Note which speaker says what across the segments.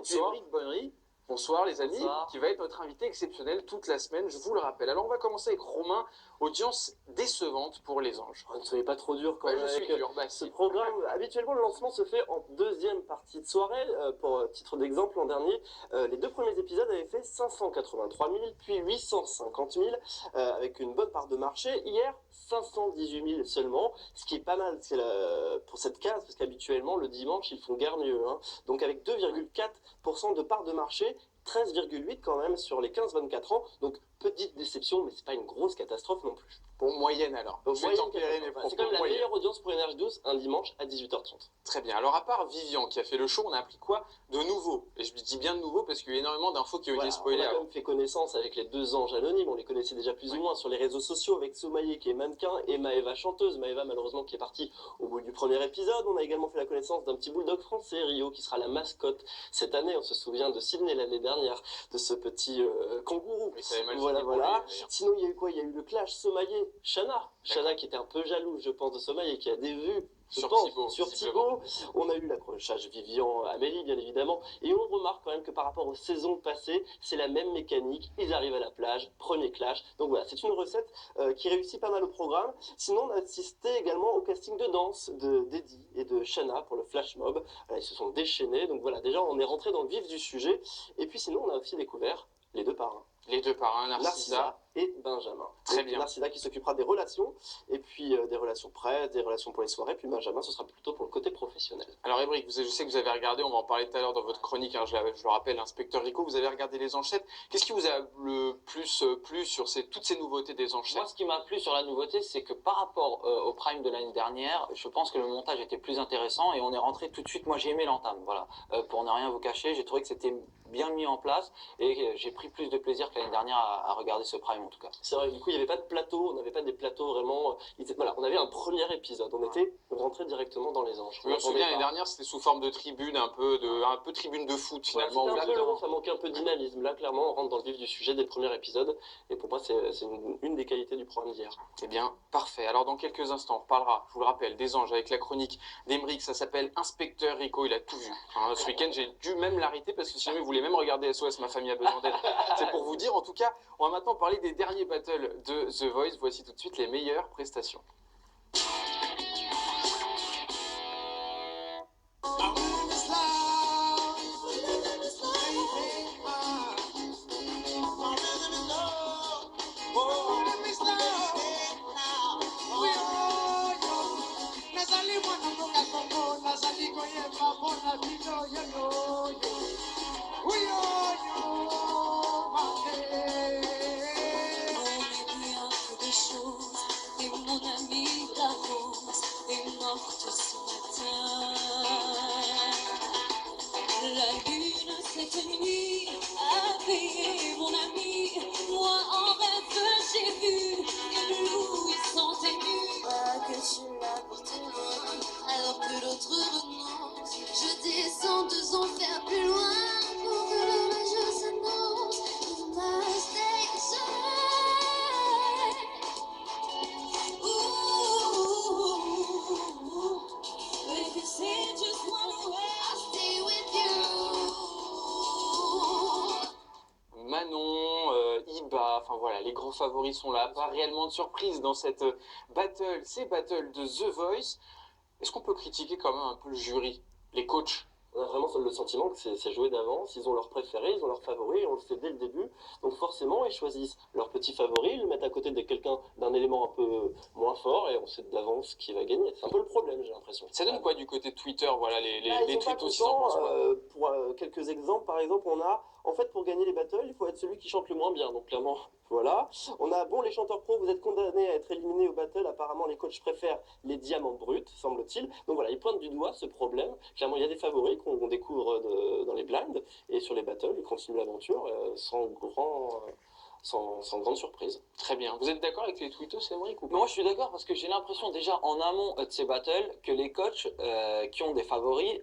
Speaker 1: Et puis Émeric Bonnery, bonsoir les amis,
Speaker 2: bonsoir.
Speaker 1: Qui va être notre invité exceptionnel toute la semaine, je vous le rappelle. Alors on va commencer avec Romain, audience décevante pour les anges.
Speaker 3: Ne soyez pas trop dur quand
Speaker 1: Ouais,
Speaker 3: même.
Speaker 1: je suis dur,
Speaker 3: Ce programme, habituellement le lancement se fait en deuxième partie de soirée. Pour titre d'exemple, l'an dernier, les 2 premiers épisodes avaient fait 583 000, puis 850 000, avec une bonne part de marché. Hier, 518 000 seulement, ce qui est pas mal pour cette case, parce qu'habituellement le dimanche ils font guère mieux. Donc avec 2,4% de part de marché, 13,8 quand même sur les 15-24 ans, donc petite déception, mais c'est pas une grosse catastrophe non plus.
Speaker 1: Bon, moyenne alors.
Speaker 3: Donc,
Speaker 1: Je vais tempérer mes propos.
Speaker 3: c'est quand même la
Speaker 1: Moyenne.
Speaker 3: meilleure audience pour Énergie 12 un dimanche à 18h30.
Speaker 1: Très bien. Alors à part Vivian qui a fait le show, on a appris quoi de nouveau? Et je dis bien de nouveau parce qu'il y a énormément d'infos qui ont été spoilées.
Speaker 3: On a quand même fait connaissance avec les 2 anges anonymes, on les connaissait déjà plus ou moins sur les réseaux sociaux avec Somaïe qui est mannequin et Maëva chanteuse. Maëva malheureusement qui est partie au bout du premier épisode. On a également fait la connaissance d'un petit bulldog français, Rio, qui sera la mascotte cette année. On se souvient de Sydney l'année dernière, de ce petit kangourou.
Speaker 1: Mais ça avait mal
Speaker 3: Voilà,
Speaker 1: fini pour
Speaker 3: voilà.
Speaker 1: lui, d'ailleurs.
Speaker 3: Sinon il y a eu quoi? Il y a eu le clash Somaïe, Chana. Chana qui était un peu jalouse, je pense, de Somaïe et qui a des vues
Speaker 1: Sur
Speaker 3: Thibaut. On a eu l'accrochage Vivian, Amélie, bien évidemment. Et on remarque quand même que par rapport aux saisons passées, c'est la même mécanique. Ils arrivent à la plage, premier clash. Donc voilà, c'est une recette qui réussit pas mal au programme. Sinon, on a assisté également au casting de danse d'Eddie et de Chana pour le Flash Mob. Ils se sont déchaînés. Donc voilà, déjà, on est rentré dans le vif du sujet. Et puis sinon, on a aussi découvert les 2 parrains.
Speaker 1: Les 2 parrains, Narcissa
Speaker 3: et Benjamin.
Speaker 1: Très bien.
Speaker 3: Narcissa qui s'occupera des relations, et puis des relations presse, des relations pour les soirées, puis Benjamin, ce sera plutôt pour le côté professionnel.
Speaker 1: Alors Émeric, je sais que vous avez regardé, on va en parler tout à l'heure dans votre chronique, je le rappelle, Inspecteur Rico, vous avez regardé les enchères. Qu'est-ce qui vous a le plus plu sur toutes ces nouveautés des enchères?
Speaker 2: Moi, ce qui m'a plu sur la nouveauté, c'est que par rapport au Prime de l'année dernière, je pense que le montage était plus intéressant et on est rentré tout de suite. Moi, j'ai aimé l'entame, voilà. Pour ne rien vous cacher, j'ai trouvé que c'était bien mis en place et j'ai pris plus de plaisir que l'année dernière à regarder ce Prime en tout cas.
Speaker 3: C'est vrai, du coup, il n'y avait pas de plateau, on n'avait pas des plateaux vraiment. Voilà, on avait un premier épisode, on rentrait directement dans les anges.
Speaker 1: Je me souviens l'année dernière, c'était sous forme de tribune, un peu tribune de foot finalement.
Speaker 3: Ça manquait un peu de dynamisme. Là, clairement, on rentre dans le vif du sujet des premiers épisodes. Et pour moi, c'est une des qualités du programme d'hier.
Speaker 1: Eh bien, parfait. Alors, dans quelques instants, on reparlera, je vous le rappelle, des anges avec la chronique d'Émeric. Ça s'appelle Inspecteur Rico. Il a tout vu. Ce week-end, j'ai dû même l'arrêter parce que si jamais vous voulez même regarder SOS, ma famille a besoin d'aide. C'est pour vous dire. En tout cas, on va maintenant parler des derniers battles de The Voice. Voici tout de suite les meilleures prestations.
Speaker 4: La lune cette nuit a veillé mon ami. Moi en rêve j'ai vu éblouissant tes nues. Pas que tu l'as pour tes mains, alors que l'autre renonce. Je descends 2 enfers plus loin pour que le jour s'annonce. You must stay aside. If you say just one way, I'll stay with you.
Speaker 1: Manon, Iba, enfin voilà, les grands favoris sont là. Pas réellement de surprise dans ces battles de The Voice. Est-ce qu'on peut critiquer quand même un peu le jury, les coachs?
Speaker 3: On a vraiment le sentiment que c'est joué d'avance, ils ont leurs préférés, ils ont leurs favoris, on le sait dès le début. Donc forcément, ils choisissent leur petit favori, ils le mettent à côté de quelqu'un d'un élément un peu moins fort et on sait d'avance qui va gagner. C'est un peu le problème, j'ai l'impression.
Speaker 1: Ça donne quoi du côté de Twitter, voilà, les
Speaker 3: ils sont pas
Speaker 1: tweets aussi
Speaker 3: contents, pour quelques exemples, par exemple, on a, en fait, pour gagner les battles, il faut être celui qui chante le moins bien. Donc clairement, voilà. On a, bon, les chanteurs pros, vous êtes condamnés à être éliminés au battle. Apparemment, les coachs préfèrent les diamants bruts, semble-t-il. Donc voilà, ils pointent du doigt ce problème. Clairement, il y a des favoris qu'on découvre dans les blinds. Et sur les battles, ils continuent l'aventure sans grand sans grande surprise.
Speaker 1: Très bien. Vous êtes d'accord avec les tweetos, Emric, ou
Speaker 2: Mais
Speaker 1: pas?
Speaker 2: moi, je suis d'accord parce que j'ai l'impression déjà en amont de ces battles que les coachs qui ont des favoris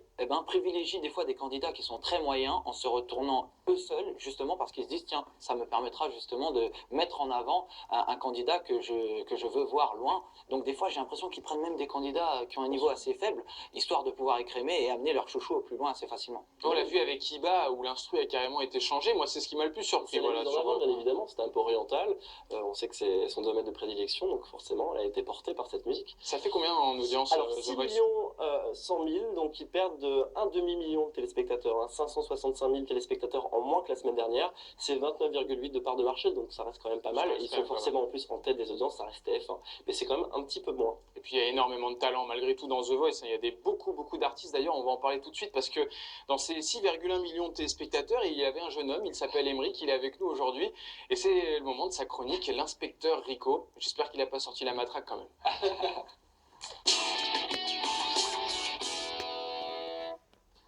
Speaker 2: privilégient des fois des candidats qui sont très moyens en se retournant eux seuls, justement parce qu'ils se disent tiens, ça me permettra justement de mettre en avant un candidat que je veux voir loin. Donc des fois, j'ai l'impression qu'ils prennent même des candidats qui ont un niveau assez faible, histoire de pouvoir écrémer et amener leur chouchou au plus loin assez facilement.
Speaker 1: On l'a vu avec Iba où l'instru a carrément été changé. Moi, c'est ce qui m'a le plus surpris.
Speaker 3: C'est la
Speaker 1: Voilà,
Speaker 3: mise en
Speaker 1: sur-
Speaker 3: avant, bien évidemment, c'était un peu oriental. On sait que c'est son domaine de prédilection, donc forcément, elle a été portée par cette musique.
Speaker 1: Ça fait combien en audience
Speaker 3: Alors,
Speaker 1: The
Speaker 3: 6
Speaker 1: Voice?
Speaker 3: millions 100 000, donc ils perdent un demi-million de téléspectateurs, 565 000 téléspectateurs en moins que la semaine dernière. C'est 29,8 de part de marché, donc ça reste quand même pas mal.
Speaker 1: Ça reste
Speaker 3: Ils
Speaker 1: quand
Speaker 3: sont
Speaker 1: même pas
Speaker 3: forcément en plus en tête des audiences, ça reste TF1, mais c'est quand même un petit peu moins.
Speaker 1: Et puis il y a énormément de talent malgré tout dans The Voice. Il y a beaucoup d'artistes. D'ailleurs, on va en parler tout de suite parce que dans ces 6,1 millions de téléspectateurs, il y avait un jeune homme, il s'appelle Emric, il est avec nous aujourd'hui. Et c'est le moment de sa chronique, l'inspecteur Rico. J'espère qu'il n'a pas sorti la matraque quand même.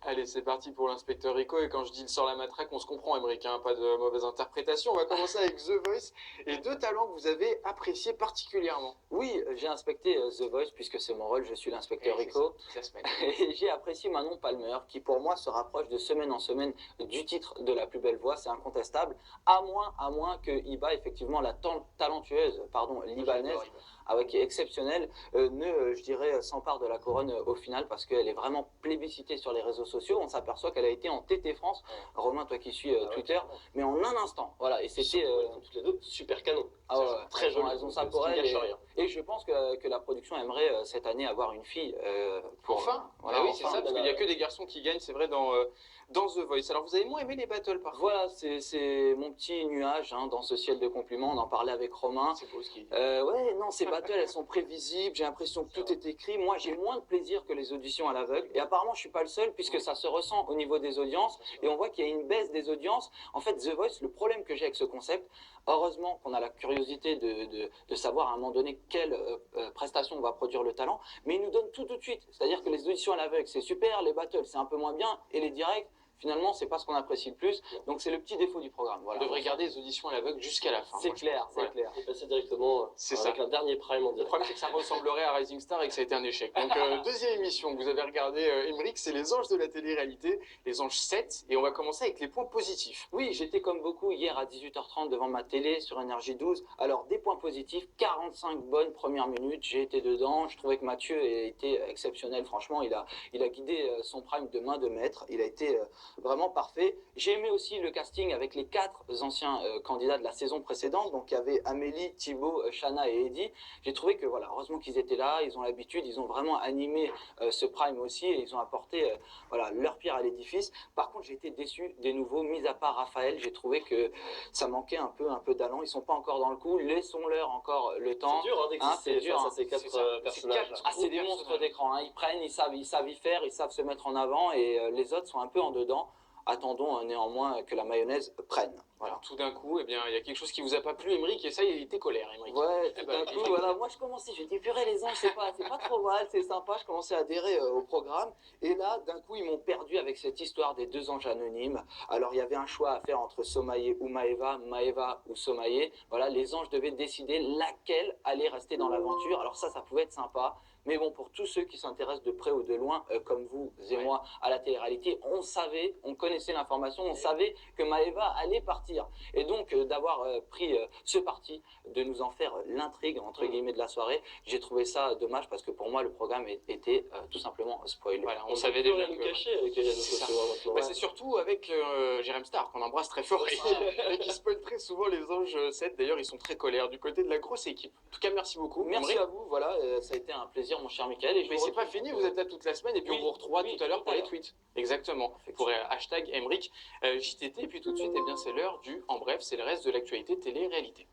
Speaker 1: Allez, c'est parti pour l'inspecteur Rico. Et quand je dis il sort la matraque, on se comprend, Emric, hein, pas de mauvaise interprétation. On va commencer avec The Voice et deux talents que vous avez appréciés particulièrement.
Speaker 2: Oui, j'ai inspecté The Voice puisque c'est mon rôle, je suis l'inspecteur
Speaker 1: Et
Speaker 2: Rico.
Speaker 1: ça se met.
Speaker 2: Et j'ai apprécié Manon Palmer, qui pour moi se rapproche de semaine en semaine du titre de la plus belle voix, c'est incontestable. À moins que Iba, effectivement, la talentueuse, libanaise, qui est exceptionnelle, je dirais, s'empare de la couronne au final parce qu'elle est vraiment plébiscitée sur les réseaux sociaux. On s'aperçoit qu'elle a été en TT France. Romain, toi qui suis Twitter, mais en un instant. Voilà, et c'était
Speaker 3: Toutes les deux super canon.
Speaker 2: très joli. Elles ont ça pour elles.
Speaker 3: Rien.
Speaker 2: Et je pense que la production aimerait cette année avoir une fille.
Speaker 1: Enfin,
Speaker 2: voilà,
Speaker 1: oui, c'est
Speaker 2: enfin,
Speaker 1: ça, parce qu'il n'y a que des garçons qui gagnent, c'est vrai, dans The Voice. Alors, vous avez moins aimé les battles, par contre?
Speaker 2: Voilà, c'est mon petit nuage dans ce ciel de compliments. On en parlait avec Romain.
Speaker 1: C'est beau ce qu'il dit.
Speaker 2: Ouais, non, ces battles, elles sont prévisibles. J'ai l'impression que tout est écrit. Moi, j'ai moins de plaisir que les auditions à l'aveugle. Et apparemment, je suis pas le seul, puisque ça se ressent au niveau des audiences. Et on voit qu'il y a une baisse des audiences. En fait, The Voice, le problème que j'ai avec ce concept, heureusement qu'on a la curiosité de savoir à un moment donné quelle prestation va produire le talent, mais il nous donne tout de suite. C'est-à-dire que les auditions à l'aveugle, c'est super, les battles, c'est un peu moins bien, et les directs, finalement, c'est pas ce qu'on apprécie le plus. Donc c'est le petit défaut du programme. Voilà.
Speaker 1: On devrait garder les auditions à l'aveugle jusqu'à la fin.
Speaker 2: C'est
Speaker 1: moi, je
Speaker 2: clair,
Speaker 1: pense.
Speaker 2: c'est
Speaker 1: Ouais.
Speaker 2: clair.
Speaker 3: Et passer directement
Speaker 1: C'est
Speaker 3: avec
Speaker 1: ça.
Speaker 3: un dernier prime en
Speaker 1: Le
Speaker 3: direct.
Speaker 1: problème, c'est que ça ressemblerait à Rising Star et que ça a été un échec. Donc, deuxième émission que vous avez regardé, Emric, c'est Les Anges de la télé-réalité, Les Anges 7, et on va commencer avec les points positifs.
Speaker 2: Oui, j'étais comme beaucoup hier à 18h30 devant ma télé sur Énergie 12. Alors, des points positifs, 45 bonnes premières minutes, j'ai été dedans. Je trouvais que Mathieu a été exceptionnel. Franchement, il a guidé son prime de main de maître. Il a été vraiment parfait. J'ai aimé aussi le casting avec les 4 anciens candidats de la saison précédente. Donc, il y avait Amélie, Thibaut, Chana et Eddy. J'ai trouvé que, voilà, heureusement qu'ils étaient là. Ils ont l'habitude, ils ont vraiment animé ce prime aussi et ils ont apporté leur pierre à l'édifice. Par contre, j'ai été déçu des nouveaux, mis à part Raphaël. J'ai trouvé que ça manquait un peu d'allant. Ils sont pas encore dans le coup. Laissons-leur encore le temps.
Speaker 3: C'est dur d'exister
Speaker 2: c'est dur,
Speaker 3: face à ces
Speaker 1: c'est
Speaker 3: 4
Speaker 1: ça.
Speaker 3: personnages.
Speaker 1: C'est 4
Speaker 2: Ah, c'est des monstres d'écran. Ils prennent, ils savent y faire, ils savent se mettre en avant et les autres sont un peu en dedans. Attendons néanmoins que la mayonnaise prenne. Voilà.
Speaker 1: Tout d'un coup, eh bien, il y a quelque chose qui vous a pas plu, Emric, et ça, il était colère, Emric.
Speaker 2: Ouais,
Speaker 1: Eh
Speaker 2: tout
Speaker 1: ben,
Speaker 2: d'un coup, voilà, moi je commençais, j'ai dit purée les anges, c'est pas trop mal, c'est sympa, je commençais à adhérer au programme, et là, d'un coup, ils m'ont perdu avec cette histoire des 2 anges anonymes. Alors, il y avait un choix à faire entre Somaïe ou Maeva, Maeva ou Somaïe. Voilà, les anges devaient décider laquelle allait rester dans l'aventure. Alors ça pouvait être sympa. Mais bon, pour tous ceux qui s'intéressent de près ou de loin, comme vous et moi, à la télé-réalité, on connaissait l'information, on savait que Maeva allait partir. Et donc, d'avoir pris ce parti, de nous en faire l'intrigue, entre guillemets, de la soirée, j'ai trouvé ça dommage parce que pour moi, le programme était tout simplement spoilé.
Speaker 1: Voilà, on
Speaker 3: On
Speaker 1: savait
Speaker 3: savait
Speaker 1: déjà
Speaker 3: déjà
Speaker 1: que...
Speaker 3: nous cacher avec les réseaux
Speaker 1: C'est ça.
Speaker 3: sociaux maintenant.
Speaker 1: Bah, c'est surtout avec Jérém Star qu'on embrasse très fort et qui spoil très souvent les Anges 7. D'ailleurs, ils sont très colères du côté de la grosse équipe. En tout cas, merci beaucoup.
Speaker 2: Merci
Speaker 1: Emric.
Speaker 2: à vous, voilà, ça a été un plaisir, mon cher Michael. Et je
Speaker 1: Mais
Speaker 2: vous
Speaker 1: c'est pas
Speaker 2: retrouve-
Speaker 1: fini, vous êtes là toute la semaine et puis
Speaker 2: Oui,
Speaker 1: on vous retrouvera
Speaker 2: oui,
Speaker 1: tout à l'heure
Speaker 2: tout
Speaker 1: pour
Speaker 2: à
Speaker 1: les
Speaker 2: l'heure.
Speaker 1: tweets. Exactement. Pour hashtag Emric JTT. Et puis tout de suite, eh bien, c'est l'heure du En bref, c'est le reste de l'actualité télé-réalité.